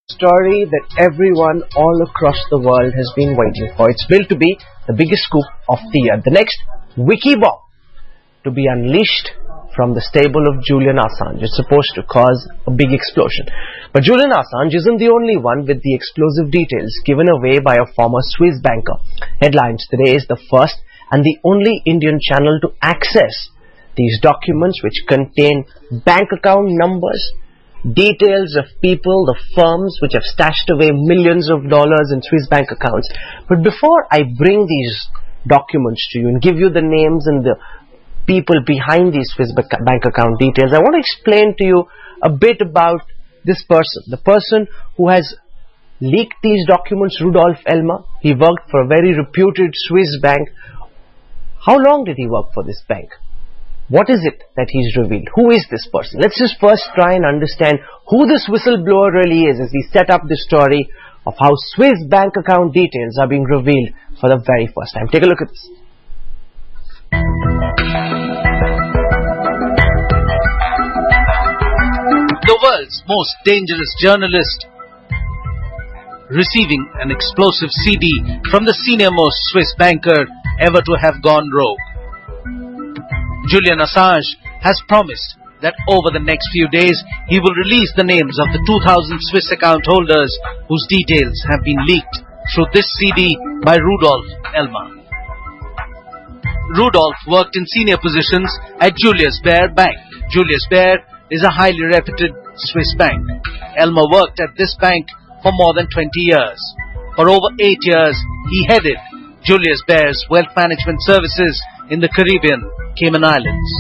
Story that everyone all across the world has been waiting for. It's built to be the biggest scoop of the year. The next wiki bomb to be unleashed from the stable of Julian Assange. It's supposed to cause a big explosion. But Julian Assange isn't the only one with the explosive details given away by a former Swiss banker. Headlines Today is the first and the only Indian channel to access these documents, which contain bank account numbers, details of people, the firms which have stashed away millions of dollars in Swiss bank accounts. But before I bring these documents to you and give you the names and the people behind these Swiss bank account details, I want to explain to you a bit about this person, the person who has leaked these documents, Rudolf Elmer. He worked for a very reputed Swiss bank. How long did he work for this bank? What is it that he's revealed? Who is this person? Let's just first try and understand who this whistleblower really is as we set up the story of how Swiss bank account details are being revealed for the very first time. Take a look at this. The world's most dangerous journalist receiving an explosive CD from the senior-most Swiss banker ever to have gone rogue. Julian Assange has promised that over the next few days he will release the names of the 2,000 Swiss account holders whose details have been leaked through this CD by Rudolf Elmer. Rudolf worked in senior positions at Julius Baer Bank. Julius Baer is a highly reputed Swiss bank. Elmer worked at this bank for more than 20 years. For over 8 years, he headed Julius Baer's wealth management services in the Caribbean, Cayman Islands.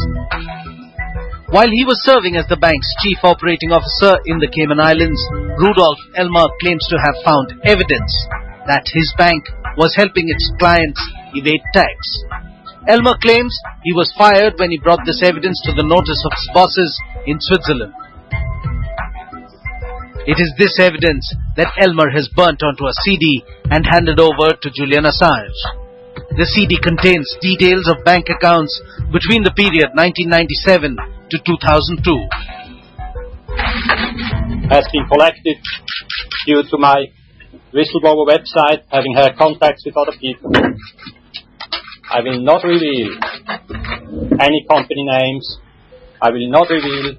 While he was serving as the bank's chief operating officer in the Cayman Islands, Rudolf Elmer claims to have found evidence that his bank was helping its clients evade tax. Elmer claims he was fired when he brought this evidence to the notice of his bosses in Switzerland. It is this evidence that Elmer has burnt onto a CD and handed over to Julian Assange. The CD contains details of bank accounts between the period 1997 to 2002. Has been collected due to my whistleblower website, having had contacts with other people. I will not reveal any company names. I will not reveal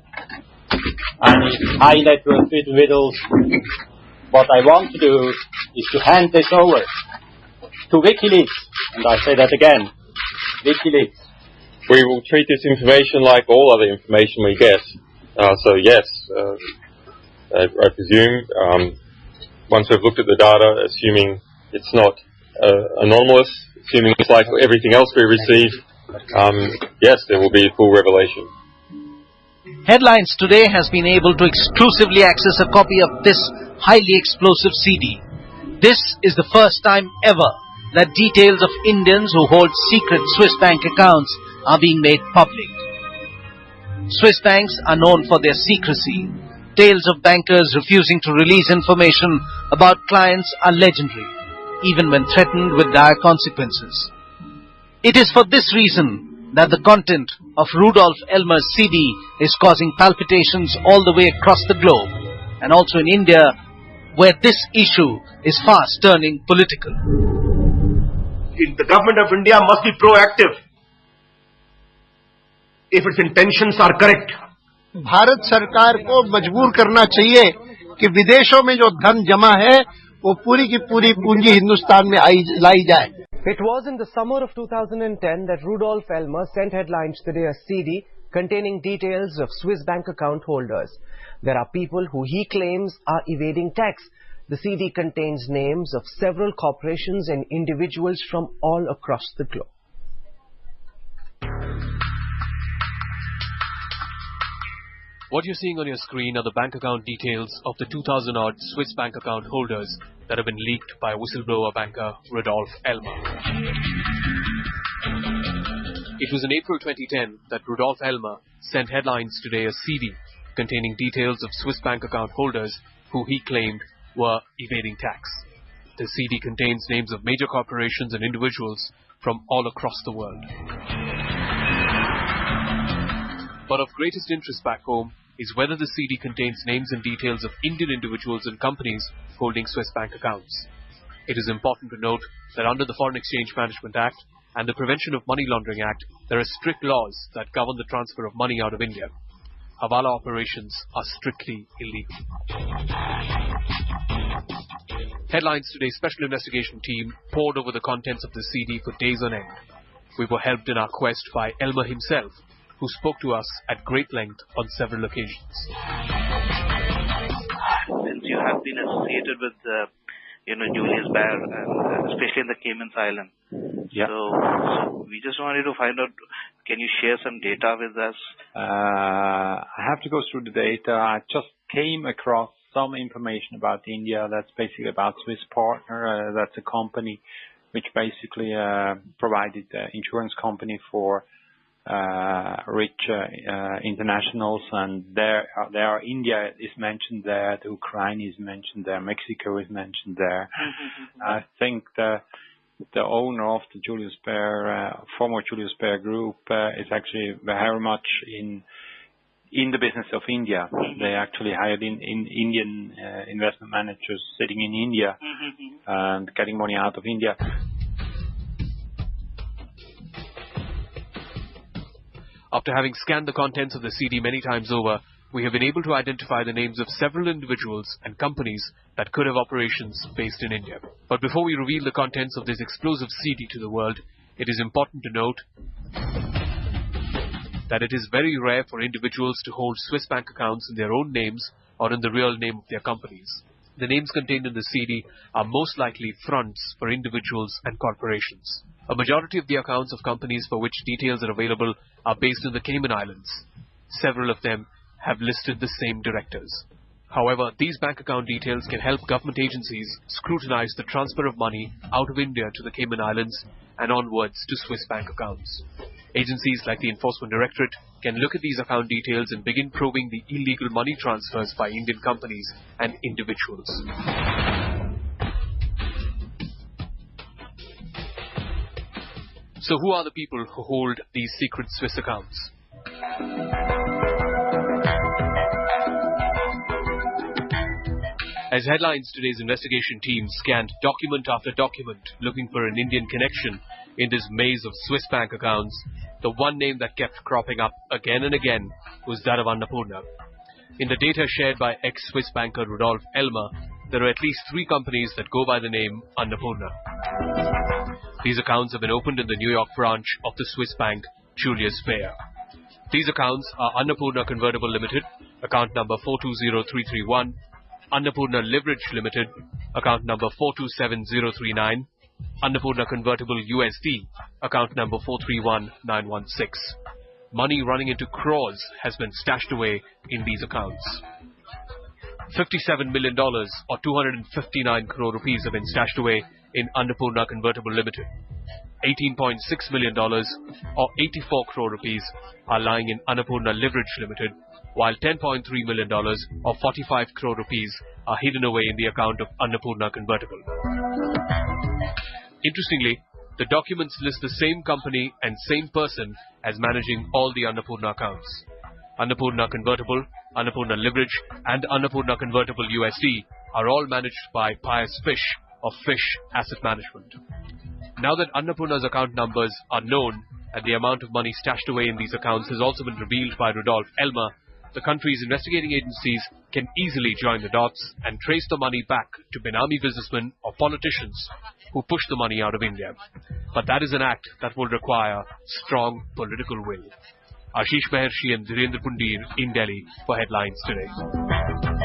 any high net worth individuals. What I want to do is to hand this over to WikiLeaks, and I say that again, WikiLeaks. We will treat this information like all other information we get. So yes, I presume, once we've looked at the data, assuming it's not anomalous, assuming it's like everything else we receive, yes, there will be a full revelation. Headlines Today has been able to exclusively access a copy of this highly explosive CD. This is the first time ever that details of Indians who hold secret Swiss bank accounts are being made public. Swiss banks are known for their secrecy. Tales of bankers refusing to release information about clients are legendary, even when threatened with dire consequences. It is for this reason that the content of Rudolf Elmer's CD is causing palpitations all the way across the globe, and also in India, where this issue is fast turning political. The government of India must be proactive if its intentions are correct. Bharat सरकार को मजबूर करना चाहिए कि विदेशों में जो धन जमा है वो पूरी की पूरी पूंजी हिंदुस्तान में लाई जाए. It was in the summer of 2010 that Rudolf Elmer sent Headlines Today a CD containing details of Swiss bank account holders. There are people who he claims are evading tax. The CD contains names of several corporations and individuals from all across the globe. What you're seeing on your screen are the bank account details of the 2,000-odd Swiss bank account holders that have been leaked by whistleblower banker Rudolf Elmer. It was in April 2010 that Rudolf Elmer sent Headlines Today a CD containing details of Swiss bank account holders who he claimed were evading tax. The CD contains names of major corporations and individuals from all across the world. But of greatest interest back home is whether the CD contains names and details of Indian individuals and companies holding Swiss bank accounts. It is important to note that under the Foreign Exchange Management Act and the Prevention of Money Laundering Act, there are strict laws that govern the transfer of money out of India. Hawala operations are strictly illegal. Headlines Today's special investigation team pored over the contents of the CD for days on end. We were helped in our quest by Elmer himself, who spoke to us at great length on several occasions. Since you have been associated with, Julius Baer, and especially in the Cayman Islands, so we just wanted to find out, can you share some data with us? I have to go through the data. I just came across some information about India. That's basically about Swiss Partner. That's a company which basically provided insurance company for rich internationals, and there are India is mentioned there, the Ukraine is mentioned there, Mexico is mentioned there. I think the owner of the Julius Baer, former Julius Baer Group, is actually very much in the business of India. They actually hired in Indian investment managers sitting in India and getting money out of India. After having scanned the contents of the CD many times over, we have been able to identify the names of several individuals and companies that could have operations based in India. But before we reveal the contents of this explosive CD to the world, it is important to note that it is very rare for individuals to hold Swiss bank accounts in their own names or in the real name of their companies. The names contained in the CD are most likely fronts for individuals and corporations. A majority of the accounts of companies for which details are available are based in the Cayman Islands. Several of them have listed the same directors. However, these bank account details can help government agencies scrutinize the transfer of money out of India to the Cayman Islands and onwards to Swiss bank accounts. Agencies like the Enforcement Directorate can look at these account details and begin probing the illegal money transfers by Indian companies and individuals. So who are the people who hold these secret Swiss accounts? As Headlines Today's investigation team scanned document after document looking for an Indian connection in this maze of Swiss bank accounts, the one name that kept cropping up again and again was that of Annapurna. In the data shared by ex-Swiss banker Rudolf Elmer, there are at least 3 companies that go by the name Annapurna. These accounts have been opened in the New York branch of the Swiss bank Julius Baer. These accounts are Annapurna Convertible Limited, account number 420331, Annapurna Leverage Limited, account number 427039, Annapurna Convertible USD, account number 431916. Money running into crores has been stashed away in these accounts. $57 million or 259 crore rupees have been stashed away in Annapurna Convertible Limited. $18.6 million or 84 crore rupees are lying in Annapurna Leverage Limited, while $10.3 million or 45 crore rupees are hidden away in the account of Annapurna Convertible. Interestingly, the documents list the same company and same person as managing all the Annapurna accounts. Annapurna Convertible, Annapurna Leverage and Annapurna Convertible USD are all managed by Pius Fish of Fish Asset Management. Now that Annapurna's account numbers are known and the amount of money stashed away in these accounts has also been revealed by Rudolf Elmer, the country's investigating agencies can easily join the dots and trace the money back to Benami businessmen or politicians who push the money out of India. But that is an act that will require strong political will. Ashish Mahershi and Dhirendra Pundir in Delhi for Headlines Today.